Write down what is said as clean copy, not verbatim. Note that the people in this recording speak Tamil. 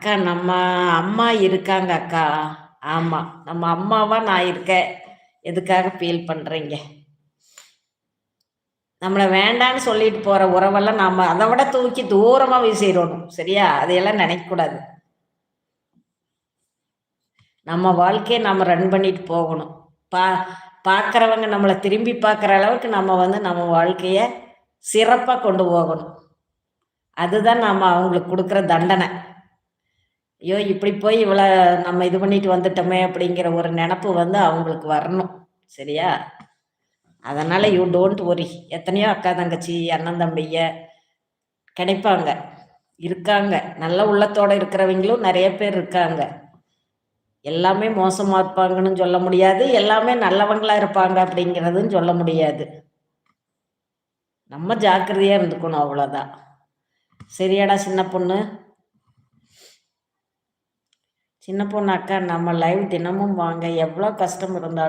அக்கா நம்ம அம்மா இருக்காங்க அக்கா. ஆமா. நம்ம அம்மாவா நான் இருக்கேன். எதுக்காக ஃபீல் பண்றீங்க? நம்மள வேண்டான்னு சொல்லிட்டு போற உறவெல்லாம் நாம அத விட தூக்கி தூரமா வீசிறணும். சரியா? அதையெல்லாம் நினைக்கக்கூடாது. நம்ம வாழ்க்கைய நம்ம ரன் பண்ணிட்டு போகணும். பா பார்க்குறவங்க நம்மள திரும்பி பார்க்குற அளவுக்கு நம்ம நம்ம வாழ்க்கைய சிறப்பா கொண்டு போகணும். அதுதான் நாம அவங்களுக்கு குடுக்குற தண்டனை. ஐயோ! இப்படி போய் இவ்வள நம்ம இது பண்ணிட்டு வந்துட்டோமே அப்படிங்கிற ஒரு நெனப்பு அவங்களுக்கு வரணும். சரியா? அதனால யூ டோன்ட் வொரி. எத்தனையோ அக்கா, தங்கச்சி, அண்ணன், தம்பிங்க கிடைப்பாங்க. இருக்காங்க. நல்ல உள்ளத்தோட இருக்கிறவங்களும் நெறைய பேர் இருக்காங்க. எல்லாமே மோசமா இருப்பாங்கன்னு சொல்ல முடியாது. எல்லாமே நல்லவங்களா இருப்பாங்க அப்படிங்கிறதும் சொல்ல முடியாது. நம்ம ஜாக்கிரதையா இருந்துக்கணும் அவ்வளோதான். சரியாடா சின்ன பொண்ணு? சின்ன பொண்ணு அக்கா நம்ம லைவ் தினமும் வாங்க. எவ்வளோ கஷ்டம் இருந்தாலும்